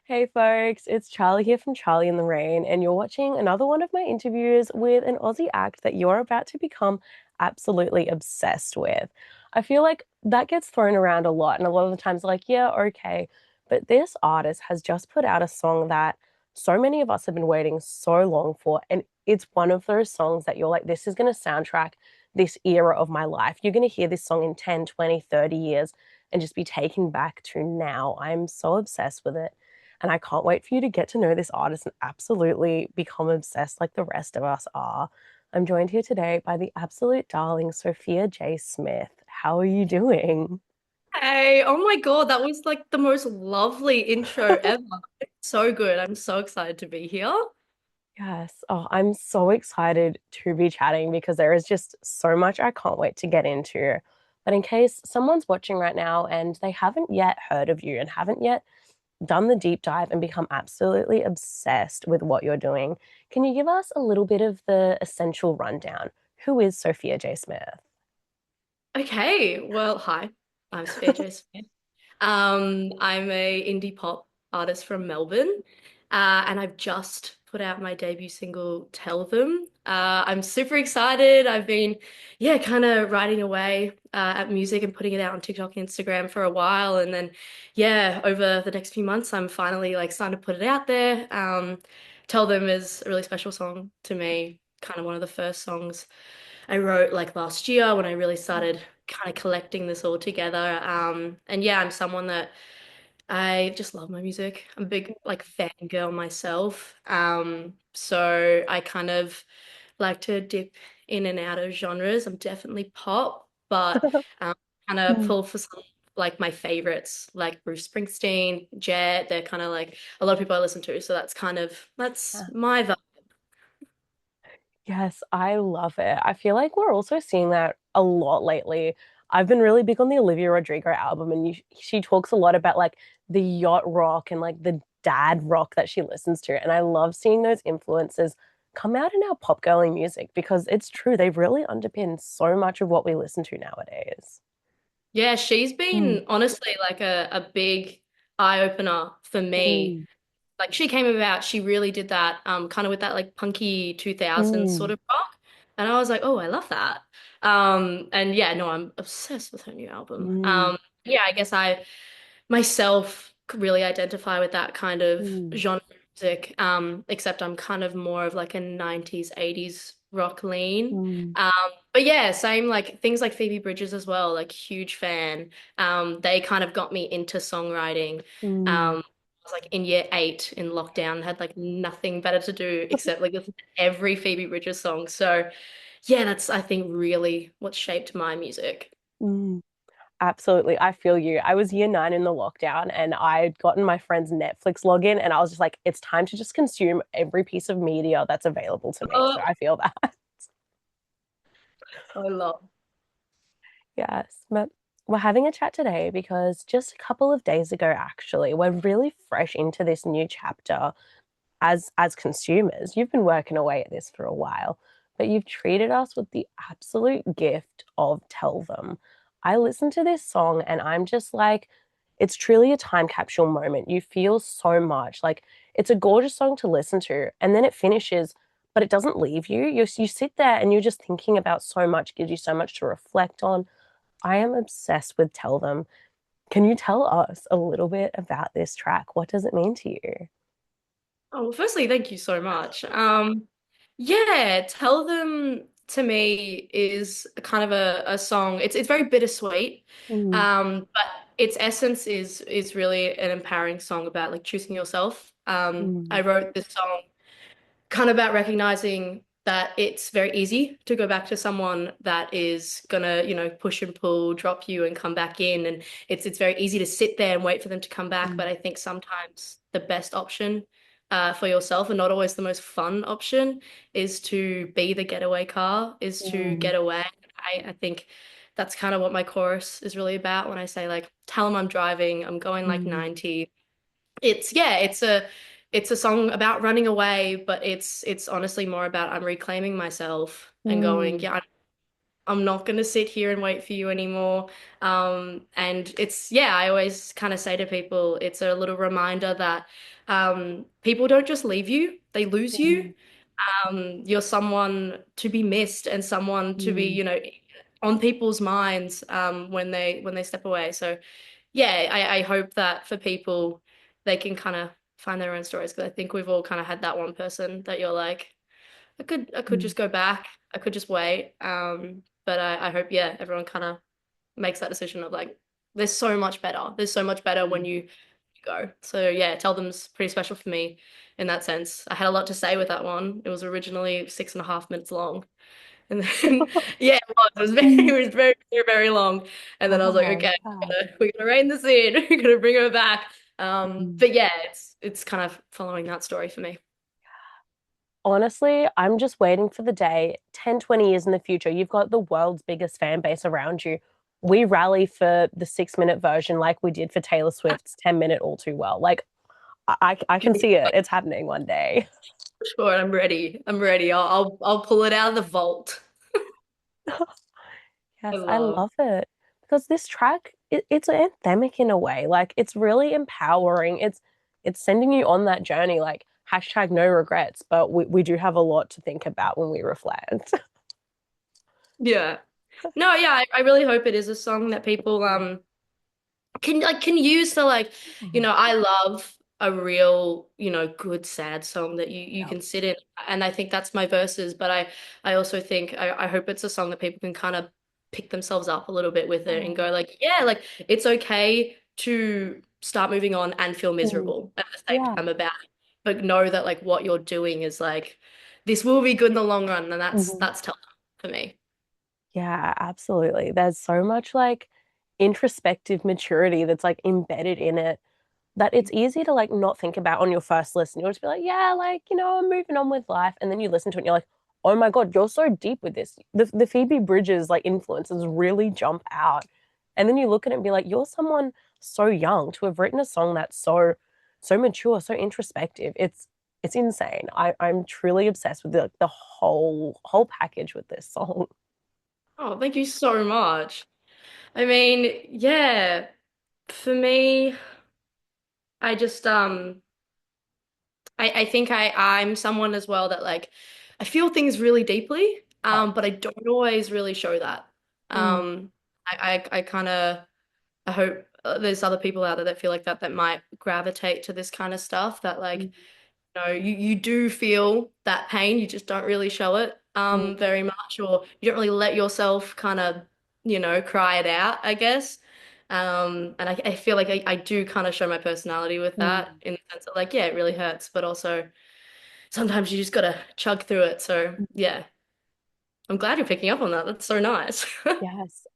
Hey folks, it's Charlie here from Charlie in the Rain, and you're watching another one of my interviews with an Aussie act that you're about to become absolutely obsessed with. I feel like that gets thrown around a lot, and a lot of the times, like, yeah, okay, but this artist has just put out a song that so many of us have been waiting so long for, and it's one of those songs that you're like, this is going to soundtrack this era of my life. You're going to hear this song in 10, 20, 30 years and just be taken back to now. I'm so obsessed with it. And I can't wait for you to get to know this artist and absolutely become obsessed like the rest of us are. I'm joined here today by the absolute darling Sophia J Smith. How are you doing? Hey, oh my God, that was like the most lovely intro ever. It's so good. I'm so excited to be here. Yes. Oh, I'm so excited to be chatting because there is just so much I can't wait to get into. But in case someone's watching right now and they haven't yet heard of you and haven't yet done the deep dive and become absolutely obsessed with what you're doing, can you give us a little bit of the essential rundown? Who is Sophia J Smith? Okay, well, hi, I'm Sophia J Smith. I'm a indie pop artist from Melbourne, and I've just put out my debut single, Tell Them. I'm super excited. I've been, yeah, kind of writing away at music and putting it out on TikTok and Instagram for a while, and then, yeah, over the next few months, I'm finally like starting to put it out there. Tell Them is a really special song to me. Kind of one of the first songs I wrote like last year when I really started kind of collecting this all together. And yeah, I'm someone that I just love my music. I'm a big like fangirl myself. So I kind of like to dip in and out of genres. I'm definitely pop, but um, kind of Mm. pull for some like my favorites, like Bruce Springsteen, Jet. They're kind of like a lot of people I listen to. So that's my vibe. Yes, I love it. I feel like we're also seeing that a lot lately. I've been really big on the Olivia Rodrigo album, and she talks a lot about like the yacht rock and like the dad rock that she listens to. And I love seeing those influences come out in our pop girly music because it's true, they really underpin so much of what we listen to nowadays. Yeah, she's Mm, been honestly like a big eye opener for me. mm, Like she came about, she really did that kind of with that like punky 2000s sort mm, of rock. And I was like, "Oh, I love that." And yeah, no, I'm obsessed with her new album. mm, Yeah, I guess I myself could really identify with that kind of mm, genre of music. Except I'm kind of more of like a 90s, 80s rock lean. mm, Um, but yeah, same like things like Phoebe Bridgers as well, like huge fan. They kind of got me into songwriting. mm. I was like in year 8 in lockdown, had like nothing better to do except like listen to every Phoebe Bridgers song. So yeah, that's I think really what shaped my music. Mm. Absolutely. I feel you. I was year nine in the lockdown and I'd gotten my friend's Netflix login and I was just like, it's time to just consume every piece of media that's available to me. So Oh, I feel that. I love. Yes. But we're having a chat today because just a couple of days ago, actually, we're really fresh into this new chapter as consumers. You've been working away at this for a while, but you've treated us with the absolute gift of Tell Them. I listen to this song and I'm just like, it's truly a time capsule moment. You feel so much. Like it's a gorgeous song to listen to, and then it finishes, but it doesn't leave you. You sit there and you're just thinking about so much, gives you so much to reflect on. I am obsessed with Tell Them. Can you tell us a little bit about this track? What does it mean to you? Oh, well, firstly, thank you so much. Yeah, Tell Them to me is kind of a song. It's very bittersweet. Mm, But its essence is really an empowering song about like choosing yourself. I mm, wrote this song kind of about recognizing that it's very easy to go back to someone that is gonna, push and pull, drop you and come back in. And it's very easy to sit there and wait for them to come back. mm, But I think sometimes the best option for yourself and not always the most fun option is to be the getaway car, is to mm. get away. I think that's kind of what my chorus is really about when I say like, tell them I'm driving, I'm going like Mm, 90. It's a song about running away, but it's honestly more about I'm reclaiming myself and going, mm, yeah, I'm not going to sit here and wait for you anymore. And it's, yeah, I always kind of say to people, it's a little reminder that people don't just leave you, they lose you. Mm, You're someone to be missed and someone to be, mm, on people's minds when they step away. So yeah, I hope that for people they can kind of find their own stories because I think we've all kind of had that one person that you're like, I could mm, just go back, I could just wait. But I hope yeah, everyone kind of makes that decision of like, there's so much better. There's so much better when mm. you go. So yeah, Tell Them's pretty special for me in that sense. I had a lot to say with that one. It was originally 6.5 minutes long. And then yeah, it was. It was very, Mm. it was very, very, very long. And then I was like, Wow. okay, Yeah. we gotta rein this in. We're gonna bring her back. Mm. But yeah, it's kind of following that story for me. Honestly, I'm just waiting for the day 10, 20 years in the future. You've got the world's biggest fan base around you. We rally for the 6 minute version like we did for Taylor Swift's 10 minute All Too Well. Like, I can see it. It's happening one day. Sure, I'm ready. I'm ready. I'll pull it out of the vault. I Yes, I love. love it because this track it's anthemic in a way. Like it's really empowering. It's sending you on that journey. Like hashtag no regrets, but we do have a lot to think about when we reflect. Yeah. No, yeah, I really hope it is a song that people can use to like, I love a real, good sad song that you Yeah. can sit in. And I think that's my verses, but I also think I hope it's a song that people can kind of pick themselves up a little bit with it and Oh. go like, yeah, like it's okay to start moving on and feel Mm. miserable at the same Yeah. time about it. But know that like what you're doing is like this will be good in the long run, and that's Mhm. that's tough for me. Yeah, absolutely. There's so much like introspective maturity that's like embedded in it that it's easy to like not think about on your first listen. You'll just be like, yeah, like, I'm moving on with life. And then you listen to it and you're like, oh my God, you're so deep with this. The Phoebe Bridgers like influences really jump out. And then you look at it and be like, you're someone so young to have written a song that's so mature, so introspective. It's insane. I'm truly obsessed with the whole package with this song. Oh, thank you so much. I mean, yeah, for me, I just I think I'm someone as well that like I feel things really deeply, Oh. but I don't always really show that. Mm, I kind of I hope there's other people out there that feel like that might gravitate to this kind of stuff that like mm, you do feel that pain, you just don't really show it mm, very much, or you don't really let yourself kind of, cry it out, I guess. And I feel like I do kind of show my personality with that mm. in the sense that like, yeah, it really hurts, but also sometimes you just gotta chug through it. So yeah, I'm glad you're picking up on that. That's so nice. Yes.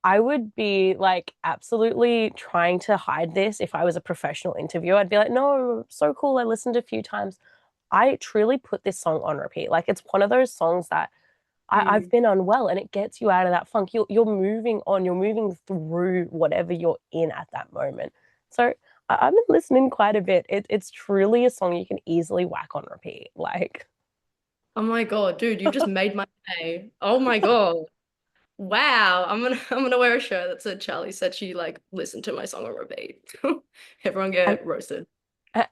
I would be like absolutely trying to hide this if I was a professional interviewer. I'd be like, no, so cool. I listened a few times. I truly put this song on repeat. Like it's one of those songs that I've Mm. been unwell and it gets you out of that funk. You're moving on, you're moving through whatever you're in at that moment. So I've been listening quite a bit. It's truly a song you can easily whack on repeat. Like Oh my God, dude, you've just made my day. Oh my God. Wow, I'm gonna wear a shirt that said Charlie said she like listened to my song on repeat. Everyone and get roasted.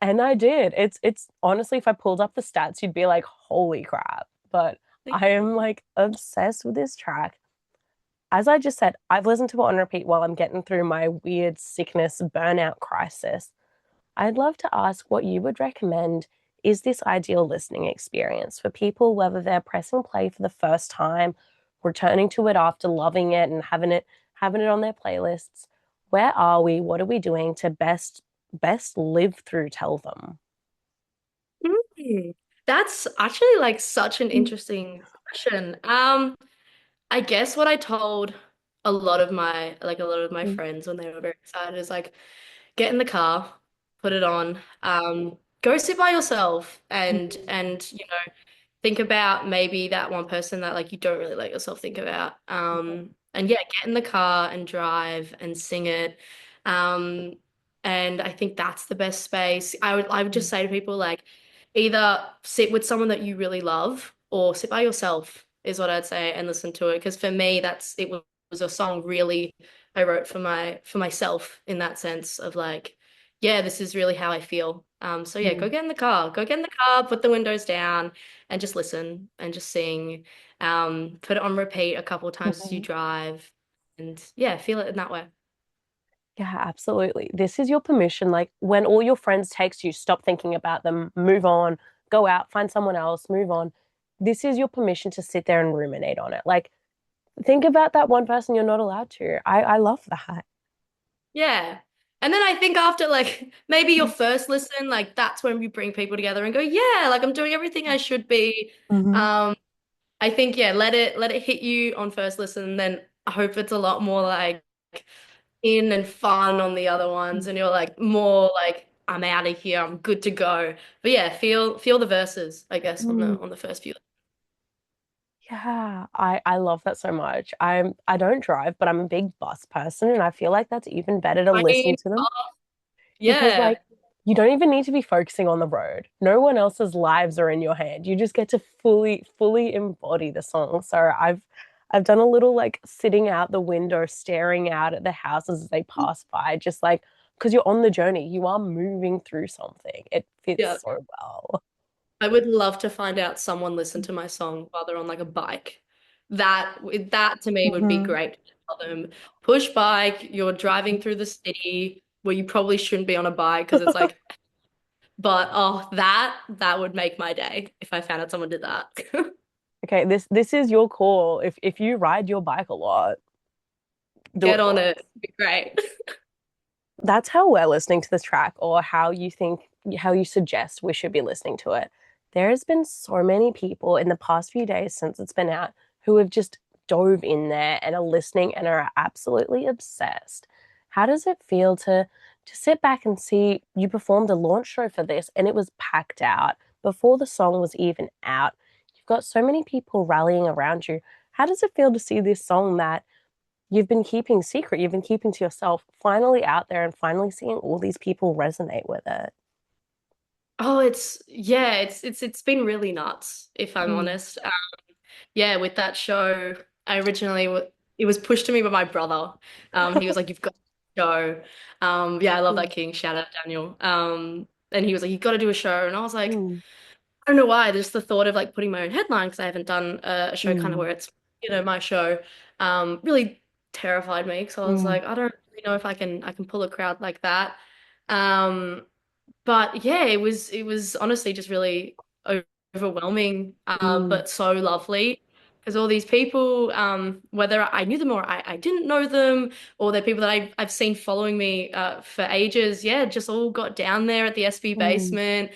And I did. It's honestly, if I pulled up the stats, you'd be like, holy crap. But Thank I am you. like obsessed with this track. As I just said, I've listened to it on repeat while I'm getting through my weird sickness burnout crisis. I'd love to ask what you would recommend is this ideal listening experience for people, whether they're pressing play for the first time, returning to it after loving it and having it on their playlists. Where are we? What are we doing to best live through Tell Them? Hmm. That's actually like such an interesting question. I guess what I told a lot of my Mm, friends when they were very excited is like get in the car, put it on, go sit by yourself mm, and think about maybe that one person that like you don't really let yourself think about. And yeah, get in the car and drive and sing it. Um, and I think that's the best space. I would just mm, say to people like either sit with someone that you really love or sit by yourself is what I'd say, and listen to it. Because for me, was a song really I wrote for myself in that sense of like, yeah, this is really how I feel. So yeah, Mm. go get in the car, put the windows down, and just listen and just sing. Put it on repeat a couple of times as you Mhm. drive, and yeah, feel it in that way. Yeah, absolutely. This is your permission. Like when all your friends text you, stop thinking about them, move on, go out, find someone else, move on. This is your permission to sit there and ruminate on it. Like think about that one person you're not allowed to. I love that. Yeah. And then I think after like maybe your first listen, like that's when we bring people together and go, yeah, like I'm doing everything I should be. Hmm. Um, I think yeah, let it hit you on first listen, and then I hope it's a lot more like in and fun on the other ones, and you're like more like I'm out of here, I'm good to go. But yeah, feel the verses, I guess, Mm. on the first few. Yeah, I love that so much. I don't drive, but I'm a big bus person, and I feel like that's even better to I listen mean, to them because yeah. like you don't even need to be focusing on the road. No one else's lives are in your hand. You just get to fully embody the song. So I've done a little like sitting out the window, staring out at the houses as they pass by, just like because you're on the journey, you are moving through something. It fits Yeah. so well. I would love to find out someone listen to my song while they're on like a bike. That to me would be Mhm. great. Tell them push bike, you're driving through the city where you probably shouldn't be on a bike because it's like, but oh, that would make my day if I found out someone did that. Okay, this is your call. If you ride your bike a lot, do Get it on for it. us. It'd be great. That's how we're listening to this track or how you suggest we should be listening to it. There's been so many people in the past few days since it's been out who have just dove in there and are listening and are absolutely obsessed. How does it feel to sit back and see you performed a launch show for this and it was packed out before the song was even out? You've got so many people rallying around you. How does it feel to see this song that you've been keeping secret, you've been keeping to yourself, finally out there and finally seeing all these people resonate with it? Oh, it's yeah, it's been really nuts, if I'm Mm. honest. Yeah, with that show, I originally it was pushed to me by my brother. He was like, "You've got to go." Yeah, I love that Mm. king. Shout out Daniel. And he was like, "You've got to do a show," and I was like, Mm. I don't know why. Just the thought of like putting my own headline because I haven't done a show kind of Mm. where it's my show, really terrified me. So I was Mm. like, I don't really know if I can pull a crowd like that. Um, but yeah, it was honestly just really overwhelming, Mm. but so lovely. Because all these people, whether I knew them or I didn't know them, or they're people that I've seen following me for ages, yeah, just all got down there at the SB Mm. basement.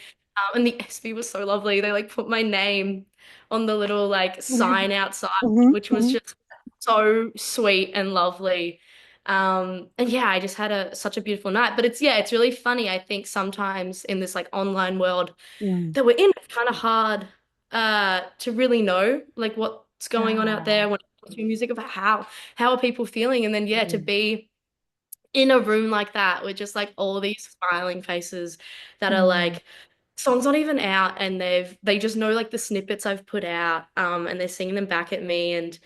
And the SB was so lovely. They like put my name on the little like sign outside, Mhm. which was Mhm. just so sweet and lovely. And yeah, I just had a such a beautiful night. But it's yeah, it's really funny. I think sometimes in this like online world Mm. that we're in, it's kind of hard to really know like what's going on out Yeah. there when it comes to music about how are people feeling, and then yeah, to Mm. be in a room like that with just like all these smiling faces that are Mm. like song's not even out and they just know like the snippets I've put out and they're singing them back at me, and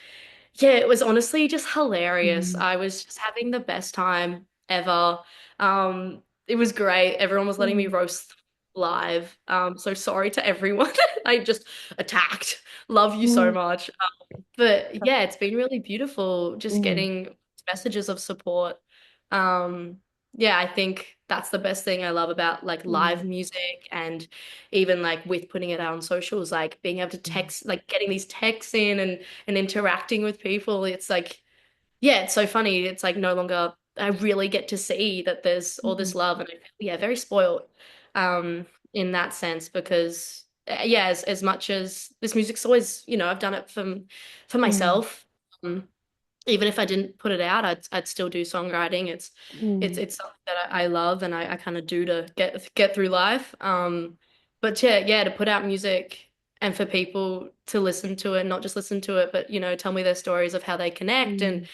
yeah, it was honestly just hilarious. Mm. I was just having the best time ever. It was great. Everyone was letting me Mm. roast live. So sorry to everyone. I just attacked. Love you so Mm. much. But yeah, it's been really beautiful just Mm. getting messages of support. Um, yeah, I think that's the best thing I love about like live Mm. music, and even like with putting it out on socials, like being able to Mm. text, like getting these texts in and interacting with people. It's like, yeah, it's so funny. It's like no longer I really get to see that there's all this Mm. love, and I feel, yeah, very spoiled in that sense because yeah, as much as this music's always, I've done it for Mm. myself. Um, Even if I didn't put it out, I'd still do songwriting. Mm. It's something that I love and I kind of do to get through life. But yeah, to put out music and for people to listen to it, not just listen to it, but tell me their stories of how they connect. And Mm.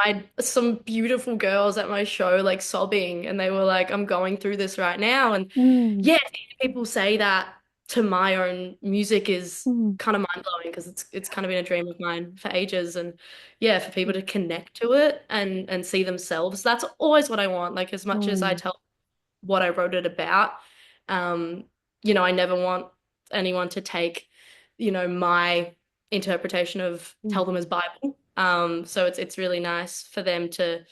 I had some beautiful girls at my show like sobbing, and they were like, "I'm going through this right now." And Mm. yeah, people say that. to my own music is Mm, kind of mind blowing because it's kind of been a dream of mine for ages. And yeah, for people to connect to it and see themselves, that's always what I want. Like as much as I mm, tell what I wrote it about, um, I never want anyone to take, my interpretation of mm, tell them as Bible. So it's really nice for them to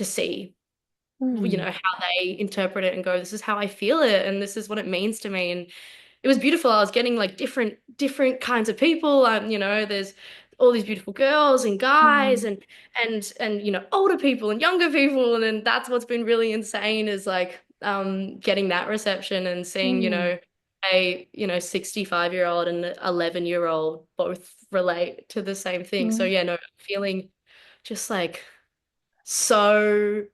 see mm, how they interpret it and go, this is how I feel it and this is what it means to me. And it was beautiful. I was getting like different kinds of people. There's all these beautiful girls and guys mm, and older people and younger people. And then that's what's been really insane is like getting that reception and seeing, mm, a 65-year-old and an 11-year-old both relate to the same thing. So mm, yeah, no, feeling just like so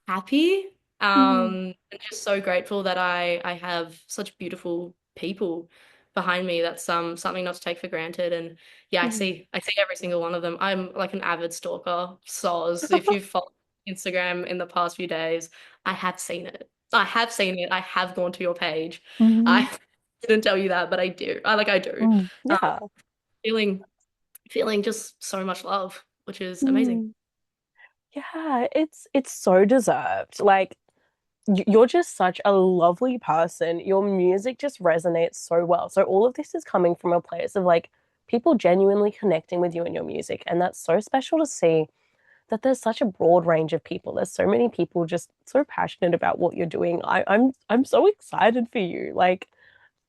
happy. mm, And just so grateful that I have such beautiful people behind me. That's something not to take for granted. And yeah, mm. I see every single one of them. I'm like an avid stalker, soz. If you've followed Instagram in the past few days, I have seen it. I have seen it. I have gone to your page. Mhm, I didn't tell you that, but I do. I do. Um, yeah. feeling feeling just so much love, which is amazing. Mm. Yeah, it's so deserved. Like you're just such a lovely person. Your music just resonates so well. So all of this is coming from a place of like people genuinely connecting with you and your music, and that's so special to see that there's such a broad range of people. There's so many people just so passionate about what you're doing. I'm so excited for you. Like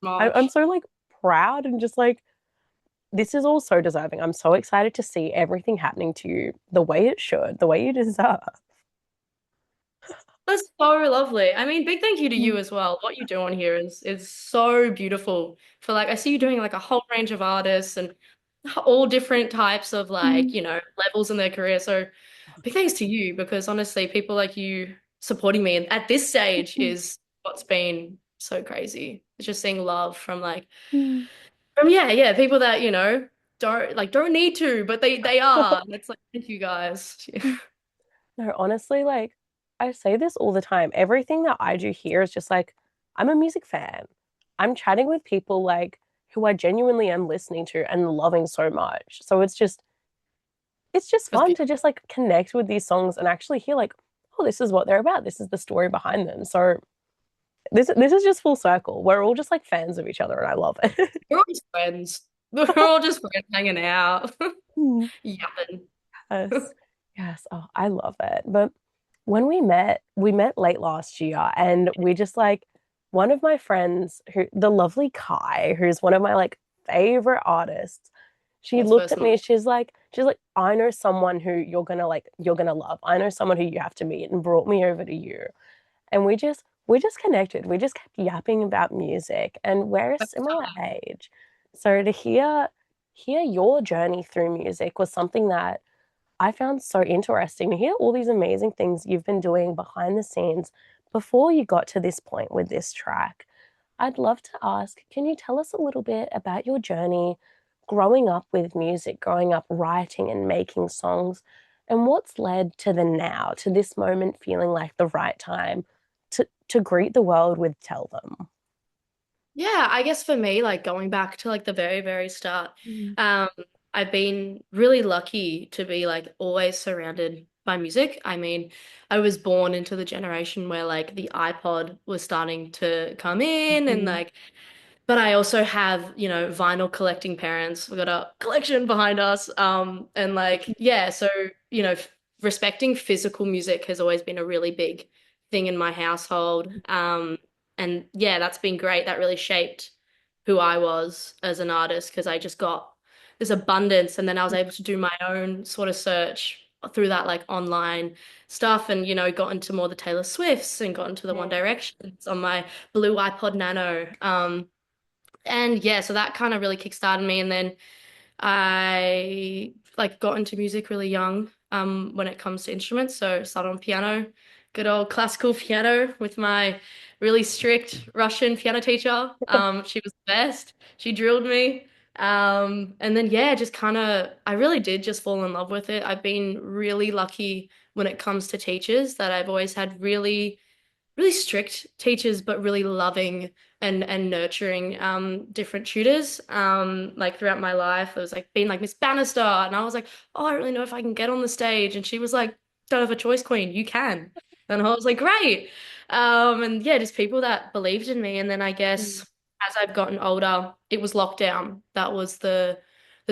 I'm Much. so like proud and just like this is all so deserving. I'm so excited to see everything happening to you the way it should, the way you deserve. That's so lovely. I mean, big thank you to you Mm, as well. What you do on here is so beautiful. For like, I see you doing like a whole range of artists and all different types of like, mm, levels in their career. So big thanks to you because honestly, people like you supporting me at this stage mm, is what's been so crazy. It's just seeing love mm. yeah, people that, don't need to, but they are. And it's like, thank you guys. No, honestly, like I say this all the time. Everything that I do here is just like I'm a music fan. I'm chatting with people like who I genuinely am listening to and loving so much. So it's just It's fun to beautiful. just like connect with these songs and actually hear like, oh, this is what they're about. This is the story behind them. So this is just full circle. We're all just like fans of each other and I love it. We're all just friends. We're all just friends hanging out, Hmm. yapping. Yes. Yes. Oh, I love it. But when we met late last year and we just like one of my friends who the lovely Kai, who's one of my like favorite artists, she That's looked first at one. me, she's like, I know someone who you're gonna love. I know someone who you have to meet and brought me over to you. And we just connected. We just kept yapping about music and we're a similar age. So to hear your journey through music was something that I found so interesting to hear all these amazing things you've been doing behind the scenes before you got to this point with this track. I'd love to ask, can you tell us a little bit about your journey growing up with music, growing up writing and making songs, and what's led to the now, to this moment feeling like the right time to greet the world with Tell Them? Yeah, I guess for me, like going back to like the very, very start, Mm, um, I've been really lucky to be like always surrounded by music. I mean, I was born into the generation where like the iPod was starting to come in and mm, like but I also have, vinyl collecting parents. We've got a collection behind us. And like, yeah, so, respecting physical music has always been a really big thing in my household. And yeah, that's been great. That really shaped who I was as an artist because I just got this abundance and then I was able to do my own sort of search through that like online stuff and got into more the Taylor Swifts and got into the One mm, Directions on my blue iPod Nano. And yeah, so that kind of really kickstarted me. And then I like got into music really young, when it comes to instruments. So started on piano, good old classical piano with my really strict Russian piano teacher. She was the best. She drilled me. And then yeah, just kind of I really did just fall in love with it. I've been really lucky when it comes to teachers that I've always had really really strict teachers, but really loving and nurturing different tutors. Like throughout my life, it was like being like Miss Bannister, and I was like, oh, I don't really know if I can get on the stage, and she was like, don't have a choice, Queen, you can, and I was like, great. And yeah, just people that believed in me, and then I Mm, guess as I've gotten older, it was lockdown. That was the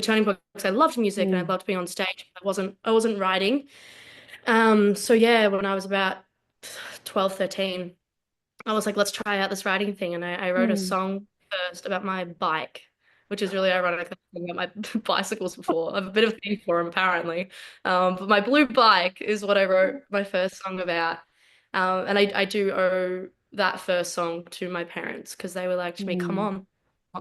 turning point because I loved music and I mm, loved being on stage. I wasn't writing. So yeah, when I was about 12, 13, I was like, let's try out this writing thing. And I wrote a mm, song first about my bike, which is really ironic. I've been about my bicycles before. I have a bit of a thing for them, apparently. But my blue bike is what I wrote my first song about. And I do owe that first song to my parents because they were like to me, come mm, on.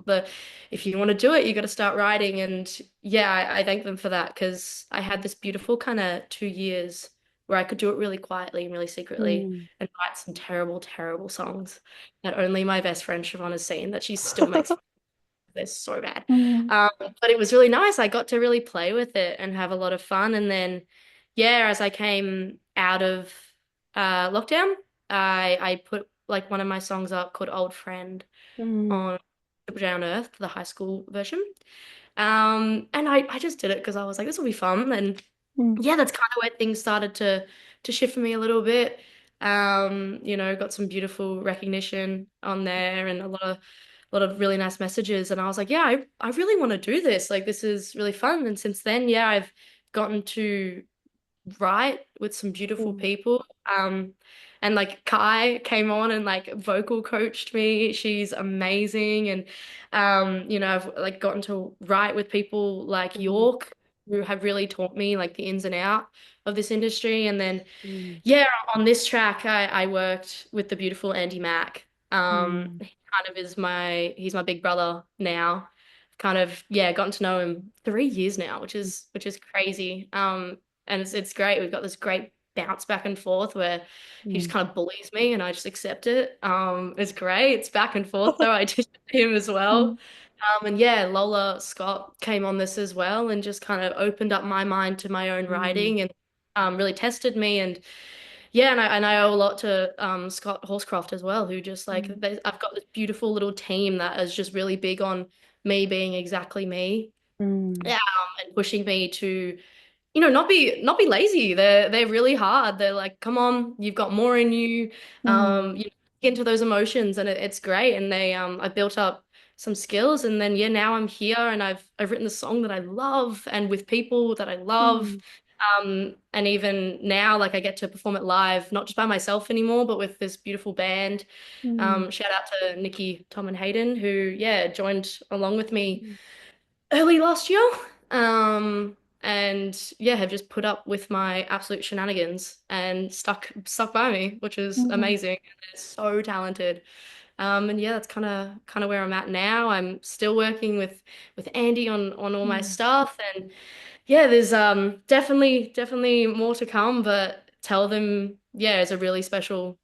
But if you want to do it, you got to start writing. And yeah, I thank them for that because I had this beautiful kind of 2 years where I could do it really quietly and really secretly mm. and write some terrible, terrible songs that only my best friend Siobhan has seen that she still makes fun of. They're so bad. Mm, But it was really nice. I got to really play with it and have a lot of fun. And then, yeah, as I came out of lockdown, I put like one of my songs up called Old Friend mm, on Triple J on Earth, the high school version. And I just did it because I was like, this will be fun. And mm, yeah, that's kind of where things started to shift for me a little bit. Got some beautiful recognition on there and a lot of really nice messages. And I was like, yeah, I really want to do this. Like this is really fun. And since then, yeah, I've gotten to write with some beautiful mm, people. And like Kai came on and like vocal coached me. She's amazing. And I've like gotten to write with people like mm, York who have really taught me like the ins and out of this industry. And then mm, yeah, on this track I worked with the beautiful Andy Mack. mm, He kind of he's my big brother now. Kind of, yeah, gotten to know him 3 years now, which is crazy. And it's great. We've got this great bounce back and forth where he just mm. kind of bullies me and I just accept it. It's great. It's back and forth though. I did him as well. Mm, And yeah, Lola Scott came on this as well and just kind of opened up my mind to my own mm, writing and really tested me. And yeah, and I owe a lot to Scott Horscroft as well, who just like mm, I've got this beautiful little team that is just really big on me being exactly me. mm, And pushing me to not be lazy. They're really hard. They're like, come on, you've got more in you. mm, Get into those emotions, and it's great. And I built up some skills, and then yeah, now I'm here, and I've written the song that I love, and with people that I love. mm, And even now, like I get to perform it live, not just by myself anymore, but with this beautiful band. mm, Shout out to Nikki, Tom, and Hayden, who yeah joined along with me mm, early last year. And yeah, have just put up with my absolute shenanigans and stuck by me, which is mm, amazing. They're so talented. And yeah, that's kind of where I'm at now. I'm still working with Andy on all my mm, stuff, and yeah, there's definitely more to come, but tell them, yeah, it's a really special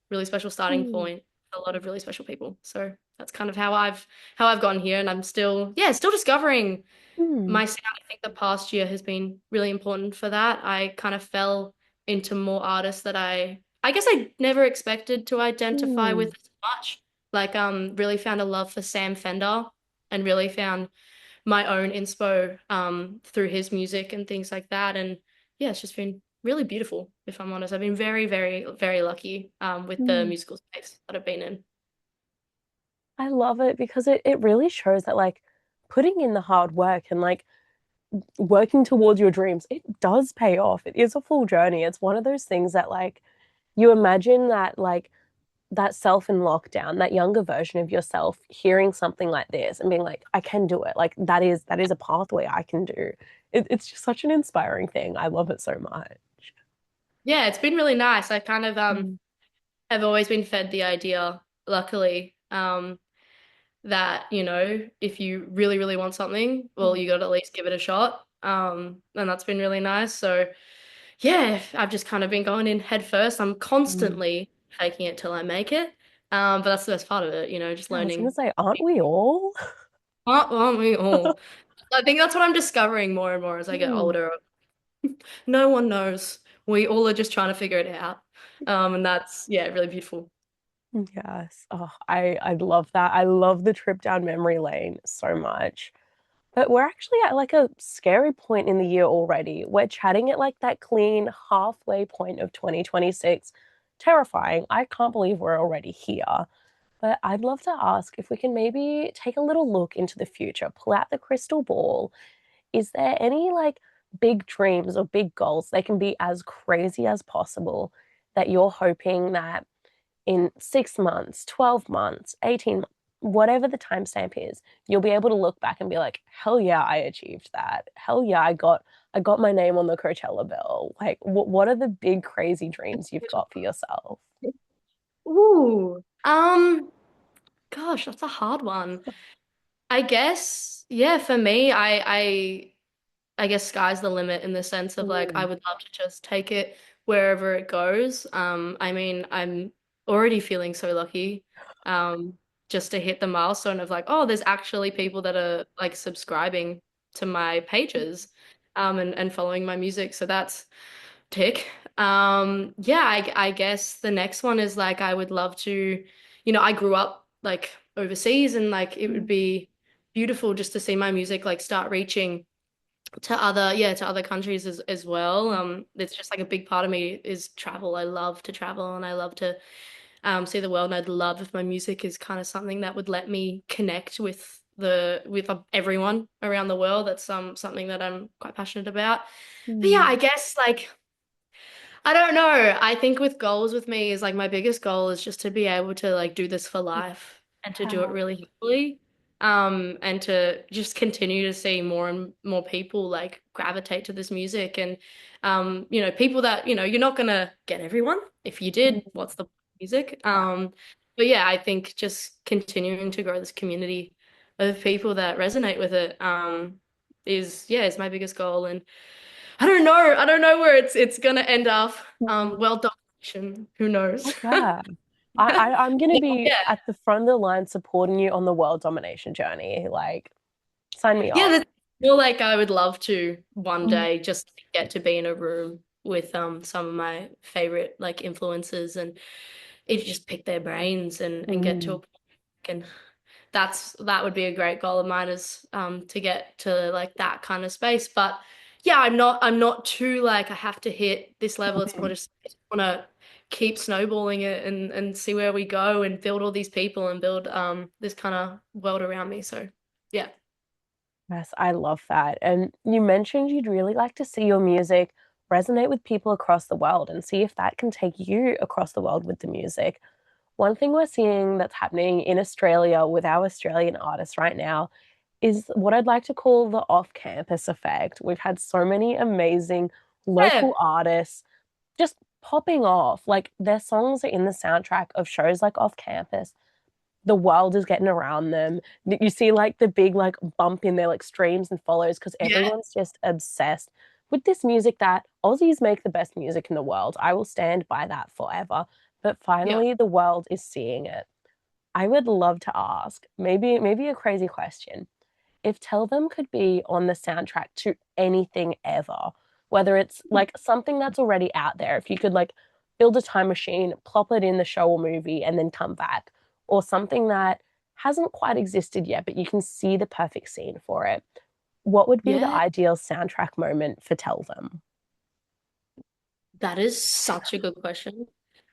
starting mm, point. A lot of really special people. So that's kind of how I've gotten here, and I'm still discovering mm, my sound. I think the past year has been really important for that. I kind of fell into more artists that I guess I never expected to identify with mm, as much. Like really found a love for Sam Fender and really found my own inspo through his music and things like that. And yeah, it's just been really beautiful, if I'm honest. I've been very, very, very lucky with the mm. musical space that I've been in. I love it because it really shows that like putting in the hard work and like working towards your dreams, it does pay off. It is a full journey. It's one of those things that like you imagine that like that self in lockdown, that younger version of yourself hearing something like this and being like, I can do it. Like that is a pathway I can do. It's just such an inspiring thing. I love it so much. Yeah, it's been really nice. I kind of Mm, have always been fed the idea, luckily, that, if you really, really want something, well, mm, you got to at least give it a shot. And that's been really nice. So, yeah, I've just kind of been going in head first. I'm mm. constantly faking it till I make it. But that's the best part of it, just Yeah, I was gonna learning. say, aren't we all? Aren't we all? I think that's what I'm discovering more and more as I get Mm. older. No one knows. We all are just trying to figure it out. And that's, yeah, really beautiful. Yes. Oh, I love that. I love the trip down memory lane so much. But we're actually at like a scary point in the year already. We're chatting at like that clean halfway point of 2026. Terrifying. I can't believe we're already here. But I'd love to ask if we can maybe take a little look into the future, pull out the crystal ball. Is there any like big dreams or big goals? They can be as crazy as possible that you're hoping that in 6 months, 12 months, 18 months, whatever the timestamp is, you'll be able to look back and be like, hell yeah, I achieved that. Hell yeah, I got my name on the Coachella bill. Like, what are the big crazy dreams you've got for yourself? Ooh. Gosh, that's a hard one. I guess, yeah, for me, I guess sky's the limit in the sense of like I Mm, would love to just take it wherever it goes. I mean, I'm already feeling so lucky just to hit the milestone of like, oh, there's actually people that are like subscribing to my pages and following my music. So that's tick. Yeah, I guess the next one is like I would love to, I grew up like overseas and like it would mm, be beautiful just to see my music like start reaching to other to other countries as well. It's just like a big part of me is travel. I love to travel and I love to see the world, and I'd love if my music is kind of something that would let me connect with the with everyone around the world. That's something that I'm quite passionate about. But yeah, I mm. guess like I don't know. I think with goals with me is like my biggest goal is just to be able to like do this for life and to do it Yeah. really happily. And to just continue to see more and more people like gravitate to this music and people that, you're not gonna get everyone. If you did, Mm, what's the music? yeah. But yeah, I think just continuing to grow this community of people that resonate with it, is my biggest goal. And I don't know. I don't know where it's gonna end up. Mm. World domination. Who knows? Oh, yeah. I'm gonna be Yeah. at the front of the line supporting you on the world domination journey. Like, sign me Yeah, up. I feel like I would love to one Mm, day just get to be in a room with some of my favorite like influencers and it just pick their brains and get to a mm, point and that would be a great goal of mine is to get to like that kind of space. But yeah, I'm not too like I have to hit this level. It's more mm. just I just want to keep snowballing it and see where we go and build all these people and build this kind of world around me. So yeah. Yes, I love that. And you mentioned you'd really like to see your music resonate with people across the world and see if that can take you across the world with the music. One thing we're seeing that's happening in Australia with our Australian artists right now is what I'd like to call the off-campus effect. We've had so many amazing Yeah. local artists just popping off. Like their songs are in the soundtrack of shows like Off Campus. The world is getting around them. You see like the big like bump in their like streams and follows because Yeah. everyone's just obsessed with this music that Aussies make the best music in the world. I will stand by that forever. But Yeah. finally the world is seeing it. I would love to ask, maybe a crazy question if Tell Them could be on the soundtrack to anything ever, whether it's like something that's already out there, if you could like build a time machine, plop it in the show or movie, and then come back, or something that hasn't quite existed yet, but you can see the perfect scene for it, what would be the Yeah. ideal soundtrack moment for Tell Them? That is such a good question.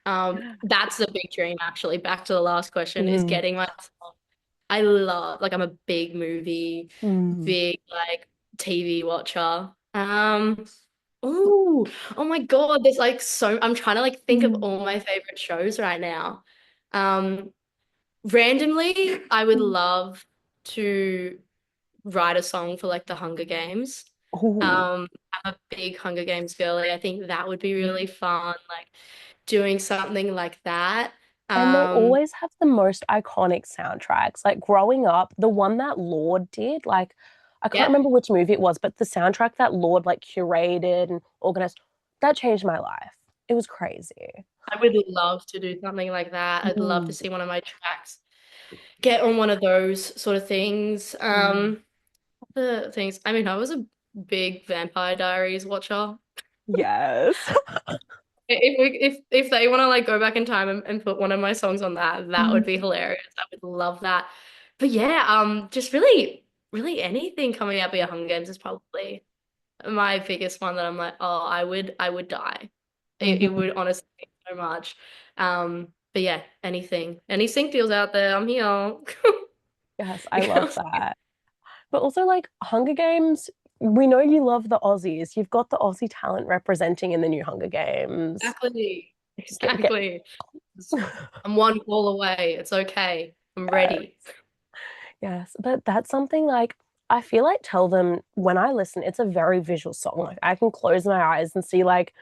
That's the big dream actually. Back to the last question is Mm, getting myself I love like I'm a big movie, mm, big like TV watcher. Oh, oh my God, there's like so I'm trying to like think of mm, all my favorite shows right now. Um, Randomly, I would mm. love to write a song for like the Hunger Games. Ooh. I'm a big Hunger Games girly. I think that would be really fun, like doing something like that. And they Um, always have the most iconic soundtracks. Like growing up, the one that Lord did, like I can't yeah. remember which movie it was, but the soundtrack that Lord like curated and organized, that changed my life. It was crazy. I would love to do something like that. I'd love to Mm, see one of my tracks get on one of those sort of things. mm. The things. I mean, I was a big Vampire Diaries watcher. Yes. if they want to like go back in time and put one of my songs on that, that would be hilarious. I would love that. But yeah, just really anything coming out via Hunger Games is probably my biggest one that I'm like, oh, I would die. It Mhm. would honestly mean so much. But yeah, any sync deals out there, I'm here. Yes, I love that. But also, like Hunger Games, we know you love the Aussies. You've got the Aussie talent representing in the new Hunger Games. Exactly. Get, Exactly. I'm one call away. It's okay. I'm ready. yes, but that's something like I feel like Tell Them when I listen, it's a very visual song. Like I can close my eyes and see like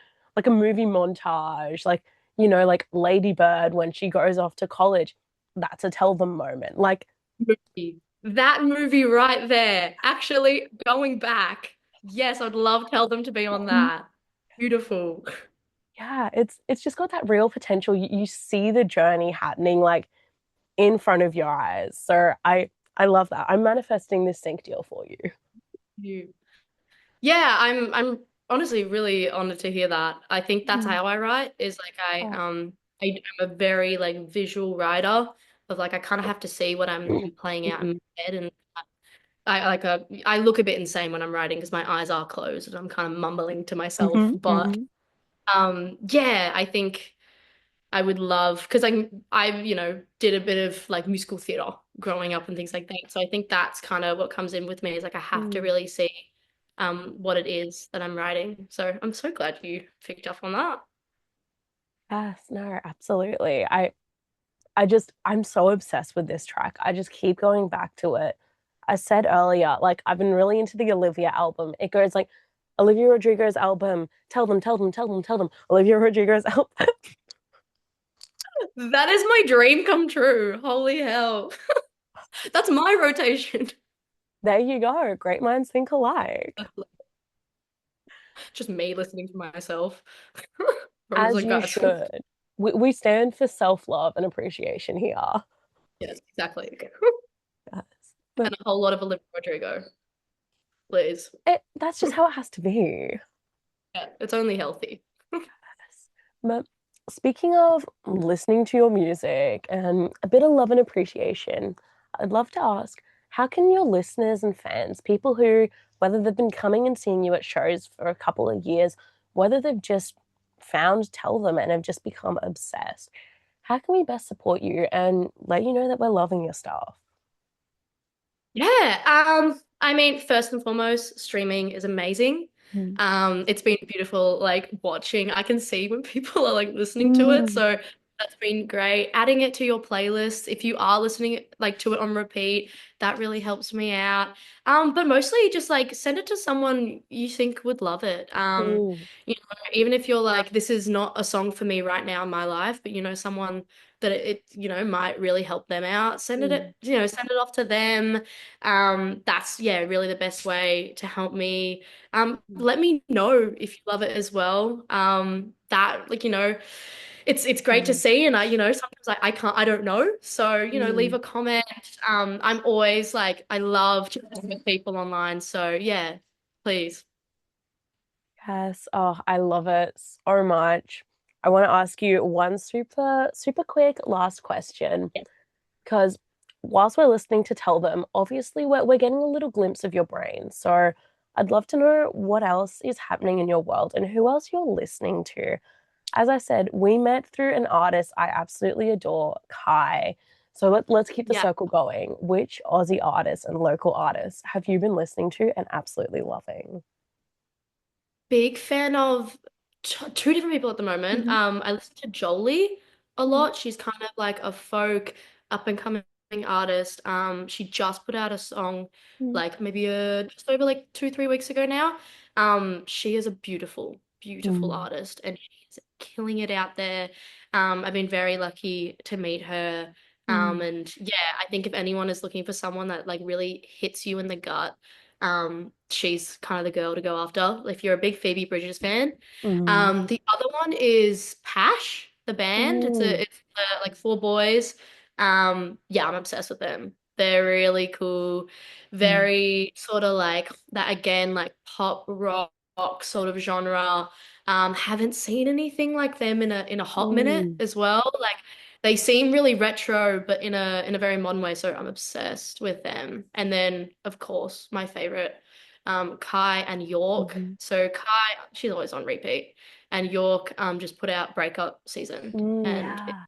a movie montage, like like Lady Bird when she goes off to college. That's a Tell Them moment. Like, Movie. That movie right there. Actually, going back, yes, I'd love Tell Them to be on Mhm. that. Beautiful. Yeah, it's just got that real potential. You see the journey happening like in front of your eyes. So I love that. I'm manifesting this sync deal for you. You. Yeah, I'm honestly really honored to hear that. I think that's Mm. how I write, is like Oh. I'm a very like visual writer of like I kind of have to see what I'm playing out in Mhm. my head, and I look a bit insane when I'm writing because my eyes are closed and I'm kind of mumbling to myself. Mhm. But Mhm. yeah, I think I would love because I did a bit of like musical theater growing up and things like that. So I think that's kind of what comes in with me is like I have to Mm. really see what it is that I'm writing. So I'm so glad you picked up on that. Yes, no, absolutely. I'm so obsessed with this track. I just keep going back to it. I said earlier, like I've been really into the Olivia album. It goes like Olivia Rodrigo's album, tell them, tell them, tell them, tell them. Olivia Rodrigo's album. That is my dream come true. Holy hell. That's my rotation. There you go. Great minds think alike. Just me listening to myself. I'm just As like, you guys. should. We stand for self-love and appreciation here. Yes, exactly. Yes. But And a whole lot of Olivia Rodrigo, please. that's just how it has to be. Yeah, it's only healthy. Yes. But speaking of listening to your music and a bit of love and appreciation, I'd love to ask, how can your listeners and fans, people who, whether they've been coming and seeing you at shows for a couple of years, whether they've just found Tell Them and have just become obsessed, how can we best support you and let you know that we're loving your stuff? Yeah, I mean, first and foremost, streaming is amazing. Mm. It's been beautiful, like watching. I can see when people are like listening to it, Mm. so that's been great. Adding it to your playlist, if you are listening like to it on repeat, that really helps me out. But mostly just like send it to someone you think would love it. Mm. Even if you're like, this is not a song for me right now in my life, but someone that it might really help them out, Mm. send it off to them. That's yeah, really the best way to help me. Let me know if you love it as well. That like, it's great to Mm. see, and sometimes I don't know. So, leave Mm. a comment. I'm always like, I love chatting with people online. So yeah, please. Yes. Oh, I love it so much. I want to ask you one super, super quick last question. Yeah. Because whilst we're listening to Tell Them, obviously we're getting a little glimpse of your brain. So I'd love to know what else is happening in your world and who else you're listening to. As I said, we met through an artist I absolutely adore, Kai. So let's keep the Yeah. circle going. Which Aussie artists and local artists have you been listening to and absolutely loving? Big fan of two different people at the moment. Mhm. I listen to Jolie a Mhm. lot. She's kind of like a folk up and coming artist. She just put out a song Mhm. like maybe just over like 2, 3 weeks ago now. She is a beautiful, beautiful Mhm. artist and she's killing it out there. I've been very lucky to meet her. Mhm. And yeah, I think if anyone is looking for someone that like really hits you in the gut, she's kind of the girl to go after if you're a big Phoebe Bridgers fan. Mhm. The other one is Pash, the band. Mhm. It's like four boys. Yeah, I'm obsessed with them. They're really cool, Mhm. very sort of like that again, like pop rock, sort of genre. Haven't seen anything like them in a hot minute Mm, as well. Like they seem really retro, but in a very modern way. So I'm obsessed with them. And then, of course, my favorite, Kai and York. mhm, So Kai, she's always on repeat, and York just put out breakup season, and yeah.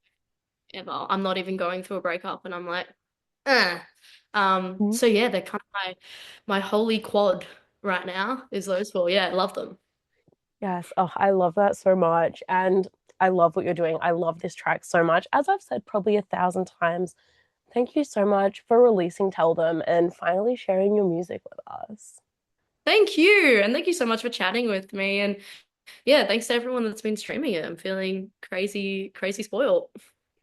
ever. I'm not even going through a breakup, and I'm like, eh. Mm, So yeah, they're kind of my holy quad right now is those four. Yeah, I love them. yes. Oh, I love that so much. And I love what you're doing. I love this track so much. As I've said probably 1,000 times, thank you so much for releasing Tell Them and finally sharing your music with us. Thank you. And thank you so much for chatting with me. And yeah, thanks to everyone that's been streaming it. I'm feeling crazy, crazy spoiled.